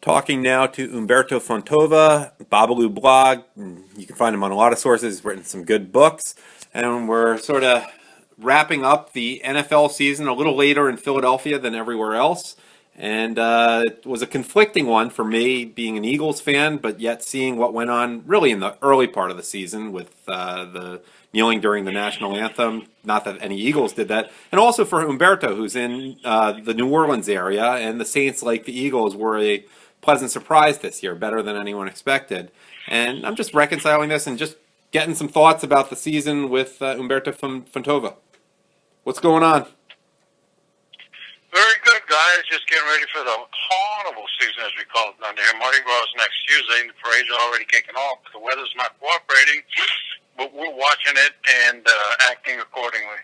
Talking now to Humberto Fontova, Babalu blog. You can find him on a lot of sources. He's written some good books. And we're sort of wrapping up the NFL season a little later in Philadelphia than everywhere else. And it was a conflicting one for me, being an Eagles fan, but yet seeing what went on really in the early part of the season with the kneeling during the national anthem. Not that any Eagles did that. And also for Humberto, who's in the New Orleans area, and the Saints, like the Eagles, were a pleasant surprise this year, better than anyone expected. And I'm just reconciling this and just getting some thoughts about the season with Humberto Fontova. What's going on? Very good, guys. Just getting ready for the carnival season, as we call it down here. Mardi Gras is next Tuesday, and the parade's already kicking off. The weather's not cooperating, but we're watching it and acting accordingly.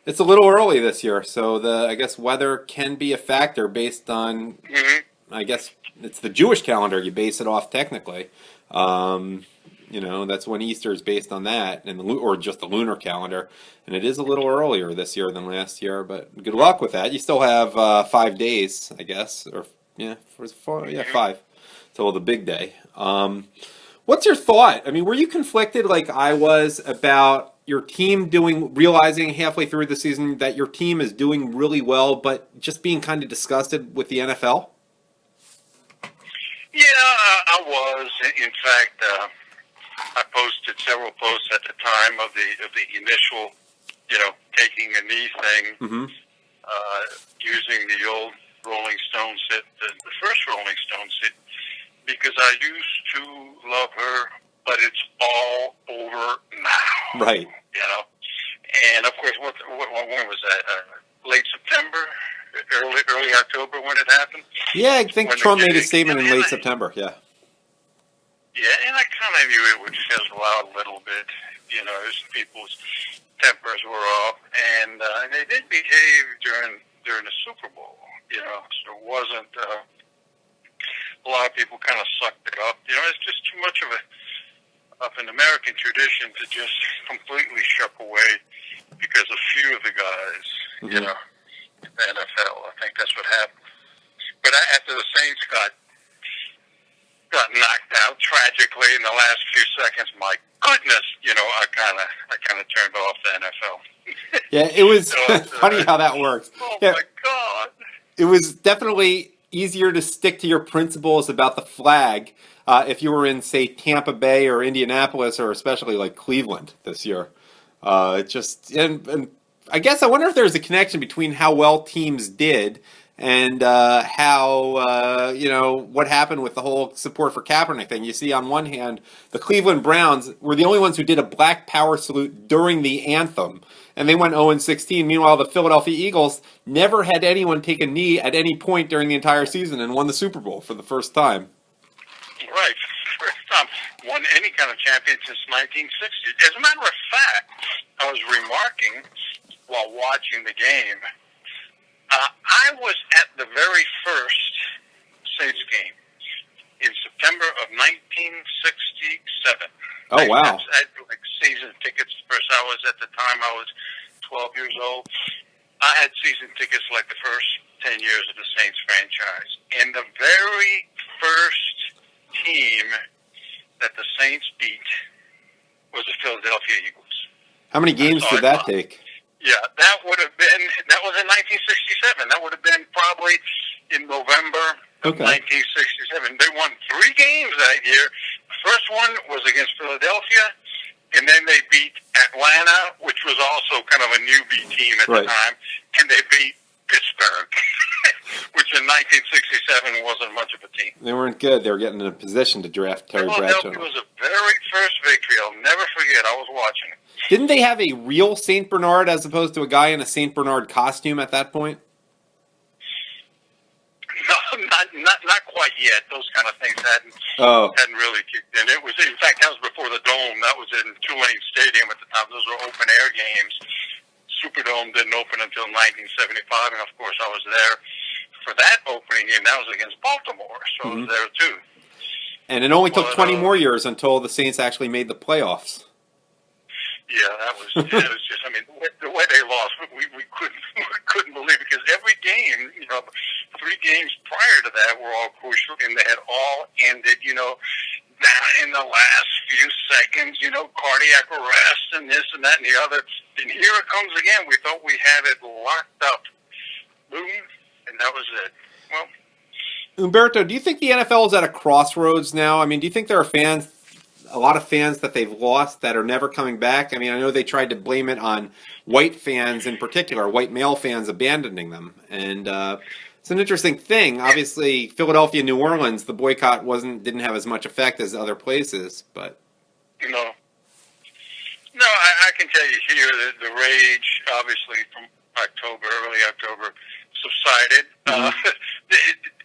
It's a little early this year, so I guess weather can be a factor based on, I guess it's the Jewish calendar you base it off technically. That's when Easter is based on that, or just the lunar calendar. And it is a little earlier this year than last year, but good luck with that. You still have 5 days, I guess, or 5 till the big day. What's your thought? I mean, were you conflicted like I was about your team realizing halfway through the season that your team is doing really well, but just being kind of disgusted with the NFL? Yeah, I was. In fact, I posted several posts at the time of the initial, taking a knee thing, using the old Rolling Stones hit, the first Rolling Stones hit, because I used to love her, but it's all over now. Right. And of course, when was that? Late September, early October when it happened. Yeah, I think Trump made a statement in late September. Yeah. Yeah, and I kind of knew it would fizzle out a little bit. People's tempers were off, and they did behave during the Super Bowl. So it wasn't. A lot of people kind of sucked it up. It's just too much of an American tradition to just completely shuck away because a few of the guys, in the NFL. I think that's what happened. But after the Saints got knocked out tragically in the last few seconds, my goodness, I kind of turned off the NFL. Yeah, it was funny how that works. Oh my God! It was definitely easier to stick to your principles about the flag if you were in, say, Tampa Bay or Indianapolis, or especially like Cleveland this year. And I guess I wonder if there's a connection between how well teams did and how, what happened with the whole support for Kaepernick thing. You see, on one hand, the Cleveland Browns were the only ones who did a black power salute during the anthem, and they went 0-16. Meanwhile, the Philadelphia Eagles never had anyone take a knee at any point during the entire season and won the Super Bowl for the first time. Right. First time. Won any kind of champion since 1960. As a matter of fact, I was remarking while watching the game, I was at the very first Saints game in September of 1967. Oh, wow. I had season tickets. First, at the time, I was 12 years old. I had season tickets like the first 10 years of the Saints franchise. And the very first team that the Saints beat was the Philadelphia Eagles. How many games did that take? Yeah, that was in 1967. That would have been probably in November of 1967. They won 3 games that year. The first one was against Philadelphia, and then they beat Atlanta, which was also kind of a newbie team at the time, and they beat Pittsburgh, which in 1967 wasn't much of a team. They weren't good. They were getting in a position to draft Terry Bradshaw. It was a very first victory. I'll never forget. I was watching it. Didn't they have a real St. Bernard as opposed to a guy in a St. Bernard costume at that point? No, not quite yet. Those kind of things hadn't really kicked in. It was, in fact, that was before the Dome. That was in Tulane Stadium at the time. Those were open air games. Superdome didn't open until 1975, and of course I was there for that opening game. That was against Baltimore, so I was there too. And it only took 20 more years until the Saints actually made the playoffs. Yeah, it was just, the way they lost, we couldn't believe it, because every game, the 3 games prior to that were all crucial, and they had all ended, down in the last few seconds, cardiac arrest and this and that and the other. And here it comes again. We thought we had it locked up. Boom, and that was it. Well, Humberto, do you think the NFL is at a crossroads now? I mean, do you think there are a lot of fans that they've lost that are never coming back? I mean, I know they tried to blame it on white fans in particular, white male fans abandoning them. And it's an interesting thing. Obviously, Philadelphia, New Orleans, the boycott didn't have as much effect as other places, but... No, I can tell you here that the rage, obviously, from early October, subsided. Mm-hmm.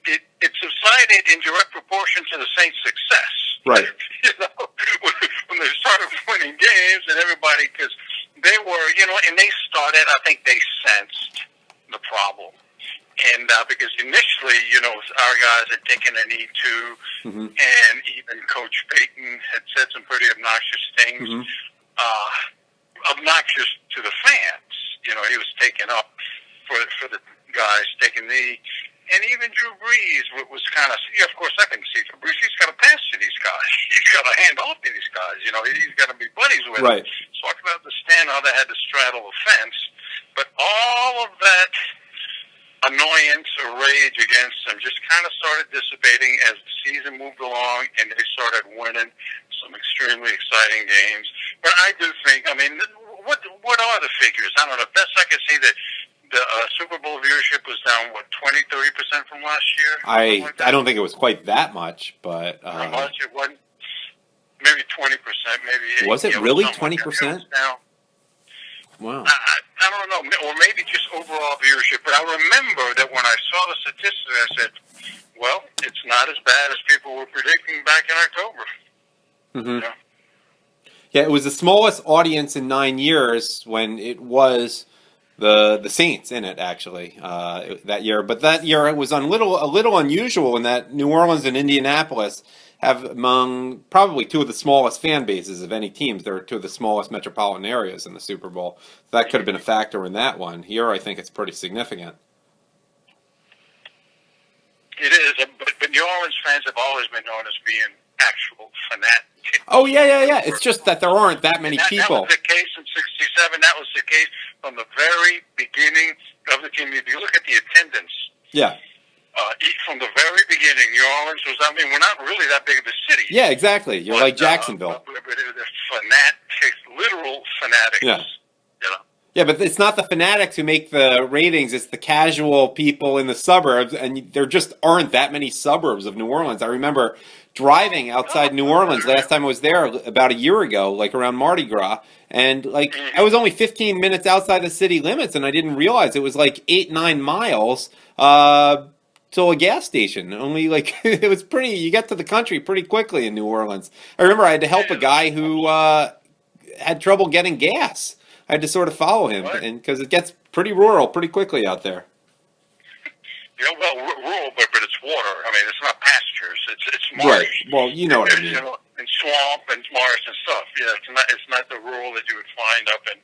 It subsided in direct proportion to the Saints' success. Right. When they started winning games and everybody, because they were, and they started, I think they sensed the problem. And because initially, our guys had taken a knee too, mm-hmm. and even Coach Payton had said some pretty obnoxious things, mm-hmm. Obnoxious to the fans. He was taken up for the guys taking knee. And even Drew Brees was kind of, of course, I can see for Brees, he's got to pass to these guys. He's got to hand off to these guys. He's got to be buddies with right. them. So I can understand how they had to straddle the fence. But all of that annoyance or rage against them just kind of started dissipating as the season moved along, and they started winning some extremely exciting games. But I do think, what are the figures? I don't know. Best I can see that the Super Bowl viewership was down, 20-30% from last year? I don't think it was quite that much, but... How much? It wasn't? Maybe 20%, maybe... Was it really 20%? Like Wow. I don't know, or maybe just overall viewership. But I remember that when I saw the statistics, I said, well, it's not as bad as people were predicting back in October. Mm-hmm. Yeah, it was the smallest audience in 9 years when it was... The Saints in it actually that year, but that year it was a little unusual in that New Orleans and Indianapolis have among probably two of the smallest fan bases of any teams. They're two of the smallest metropolitan areas in the Super Bowl. So that could have been a factor in that one. Here, I think it's pretty significant. It is, but New Orleans fans have always been known as being actual fanatics. Oh, yeah. It's just that there aren't that many people. That was the case in '67. That was the case from the very beginning of the team. If you look at the attendance, yeah, from the very beginning, New Orleans was. We're not really that big of a city. Yeah, exactly. You're like Jacksonville. But they're fanatics, literal fanatics. Yeah. Yeah, but it's not the fanatics who make the ratings. It's the casual people in the suburbs, and there just aren't that many suburbs of New Orleans. I remember driving outside New Orleans last time I was there about a year ago, like around Mardi Gras, and I was only 15 minutes outside the city limits, and I didn't realize it was 8-9 miles to a gas station. Only it was pretty. You get to the country pretty quickly in New Orleans. I remember I had to help a guy who had trouble getting gas. I had to sort of follow him, and because it gets pretty rural pretty quickly out there. Rural, but it's water. It's not pastures. It's marsh. Right. Well, you know what I mean. And swamp and marsh and stuff. Yeah, it's not the rural that you would find up in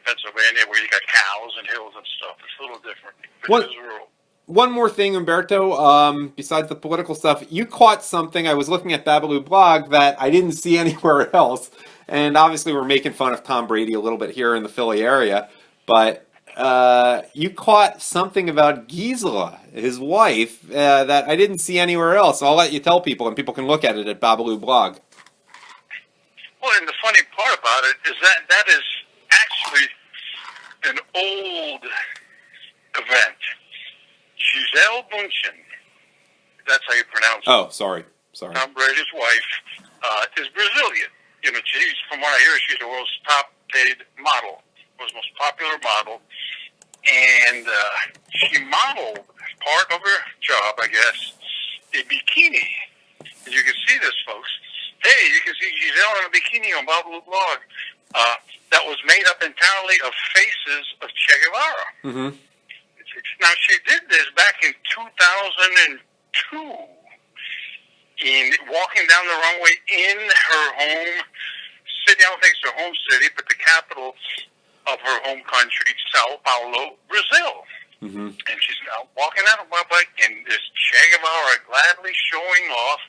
Pennsylvania where you got cows and hills and stuff. It's a little different. But it is rural. One more thing, Humberto, besides the political stuff, you caught something. I was looking at Babaloo blog that I didn't see anywhere else. And obviously we're making fun of Tom Brady a little bit here in the Philly area. But you caught something about Gisele, his wife, that I didn't see anywhere else. I'll let you tell people, and people can look at it at Babaloo blog. Well, and the funny part about it is that is actually an old event. Gisele Bundchen, that's how you pronounce it. Oh, sorry. Tom Brady's wife is Brazilian. She's, from what I hear, she's the world's top-paid model, world's most popular model. And she modeled, as part of her job, I guess, a bikini. And you can see this, folks. Hey, you can see Gisele in a bikini on Babaloo blog. That was made up entirely of faces of Che Guevara. Mm-hmm. Now, she did this back in 2002, walking down the runway in her home city. I don't think it's her home city, but the capital of her home country, Sao Paulo, Brazil. Mm-hmm. And she's now walking out on my bike, and this Che Guevara gladly showing off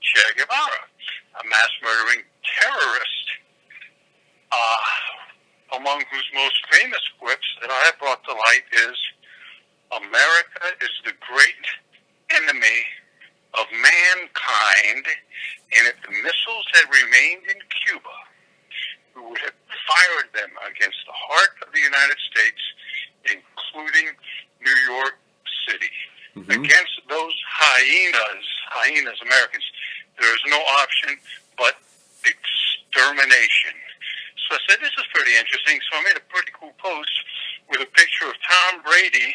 Che Guevara, a mass-murdering terrorist, among whose most famous quips that I have brought to light is, "America is the great enemy of mankind, and if the missiles had remained in Cuba, we would have fired them against the heart of the United States, including New York City. Mm-hmm. Against those hyenas, Americans, there is no option but extermination." So I said, this is pretty interesting. So I made a pretty cool post with a picture of Tom Brady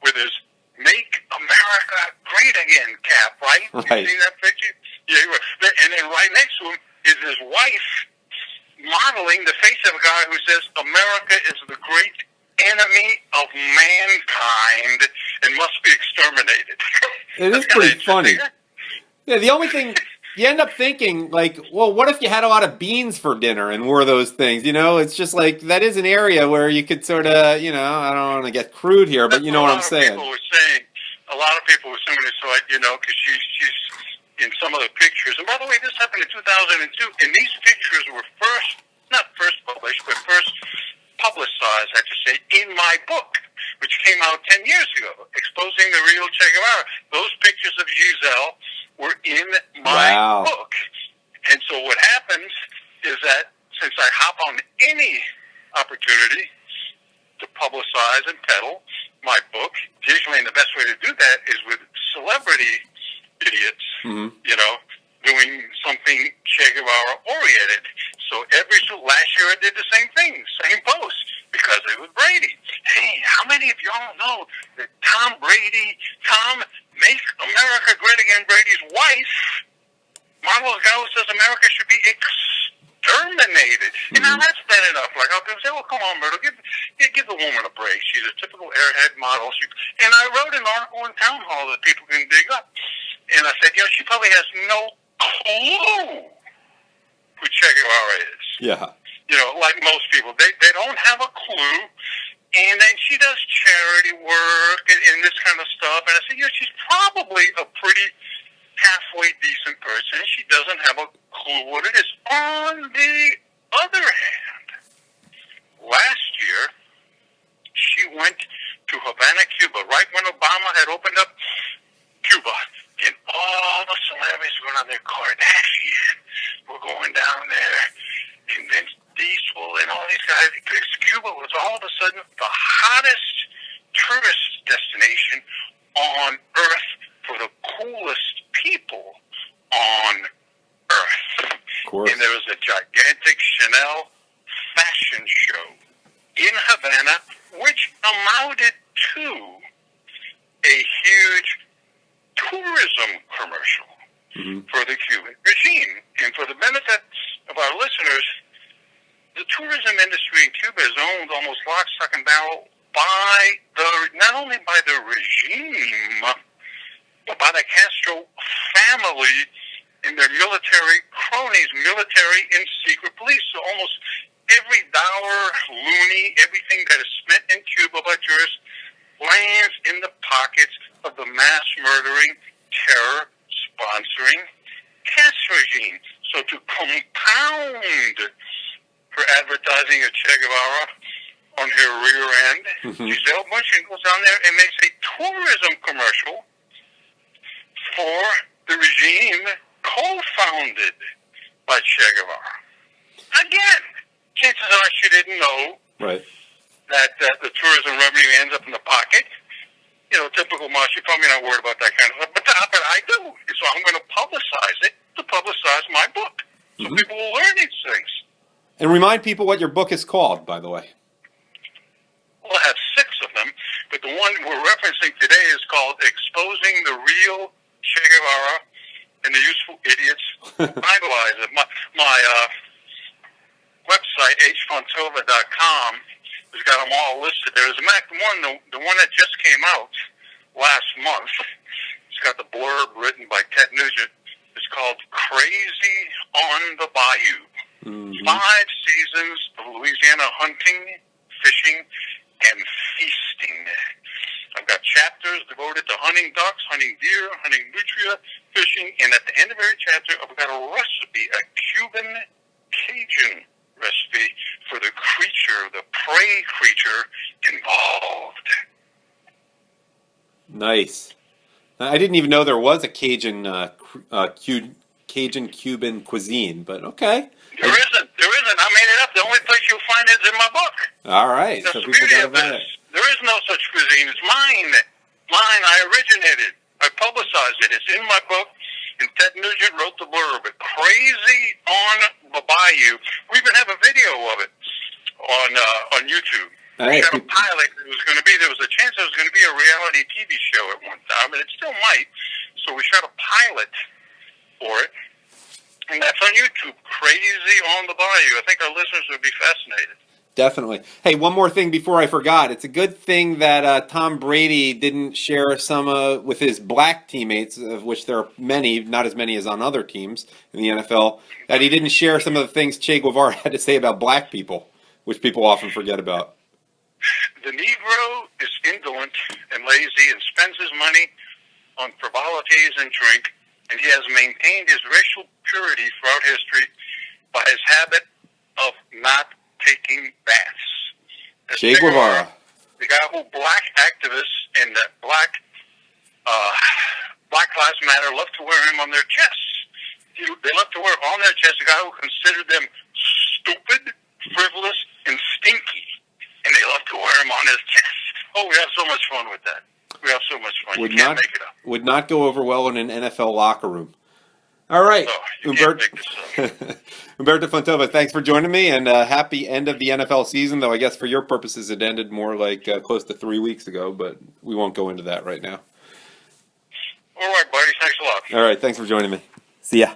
with his "Make America Great Again" cap, right? Right. You see that picture? Yeah, and then right next to him is his wife modeling the face of a guy who says, "America is the great enemy of mankind and must be exterminated." It is pretty funny. Yeah, the only thing you end up thinking, like, well, what if you had a lot of beans for dinner and wore those things? You know, it's just like that is an area where you could sort of, you know, I don't want to get crude here, but you know what I'm saying. A lot of people were saying this, so you know, because she's in some of the pictures. And by the way, this happened in 2002, and these pictures were not first published, but first publicized, I should say, in my book, which came out 10 years ago, Exposing the Real Che Guevara. Those pictures of Gisele were in my book. And so what happens is that since I hop on any opportunity to publicize and peddle my book, usually the best way to do that is with celebrity idiots, you know, doing something Che Guevara oriented. So last year I did the same thing, same post, because it was Brady. Hey, how many of y'all know that Tom Make America Great Again, Brady's wife, model guy who says America should be exterminated? And now that's bad enough. Like, I'll say, well, come on, Myrtle, give the woman a break. She's a typical airhead model. And I wrote an article in Town Hall that people can dig up. And I said, she probably has no clue who Che Guevara is. Yeah. You know, like most people, they don't have a clue. And then she does charity work and this kind of stuff. And I said, she's probably a pretty halfway decent person. She doesn't have a clue what it is. On the other hand, last year, she went to Havana, Cuba, right when Obama had opened up Cuba. And all the celebrities were on their Kardashian. We're going down there. And then Diesel and all these guys. Because Cuba was all of a sudden the hottest tourist destination on Earth for the coolest people on Earth. Of course. And there was a gigantic Chanel fashion show in Havana, which amounted to a huge tourism commercial for the Cuban regime. And for the benefit of our listeners, the tourism industry in Cuba is owned almost lock, stock, and barrel not only by the regime, but by the Castro family and their military cronies, military and secret police. So almost every dollar, loonie, everything that is spent in Cuba by tourists lands in the pockets of the mass-murdering, terror-sponsoring Castro regime. So to compound her advertising of Che Guevara on her rear end, Gisele Bundchen goes down there and makes a tourism commercial for the regime co-founded by Che Guevara. Again, chances are she didn't know that the tourism revenue ends up in the pocket. You know, typical mom, she's probably not worried about that kind of stuff. But I do. So I'm going to publicize it to publicize my book. So people will learn these things. And remind people what your book is called, by the way. Well, I have 6 of them, but the one we're referencing today is called Exposing the Real Che Guevara and the Useful Idiots Who Idolize It. My website, hfontova.com, has got them all listed there. As a matter of fact, the one that just came out last month, it's got the blurb written by Ted Nugent. It's called Crazy on the Bayou. 5 seasons of Louisiana hunting, fishing, and feasting. fishing, and at the end of every chapter, I've got a recipe, a Cuban Cajun recipe for the creature, the prey creature involved. Nice. I didn't even know there was a Cajun Cuban cuisine, but okay. There isn't. I made it up. The only place you'll find it is in my book. All right. That's So the people beauty got of about this. it. There is no such cuisine. It's mine. I originated. I publicized it. It's in my book. And Ted Nugent wrote the blurb. Crazy on the Bayou. We even have a video of it on YouTube. All right. We shot a pilot. There was a chance it was going to be a reality TV show at one time, and it still might. So we shot a pilot for it, and that's on YouTube. Crazy on the Bayou. I think our listeners would be fascinated. Definitely. Hey, one more thing before I forgot. It's a good thing that Tom Brady didn't share some with his black teammates, of which there are many, not as many as on other teams in the NFL, that he didn't share some of the things Che Guevara had to say about black people, which people often forget about. The Negro is indolent and lazy and spends his money on frivolities and drink, and he has maintained his racial purity throughout history by his habit of not taking baths. Che Guevara. The guy who black activists and that Black Lives Matter love to wear him on their chests. They love to wear on their chest a guy who considered them stupid, frivolous, and stinky. And they love to wear him on his chest. Oh, we have so much fun with that. We have so much fun. You can't make it up. Would not go over well in an NFL locker room. All right, Humberto Fontova, thanks for joining me, and happy end of the NFL season, though I guess for your purposes it ended more like close to 3 weeks ago, but we won't go into that right now. All right, buddy. Thanks a lot. All right, thanks for joining me. See ya.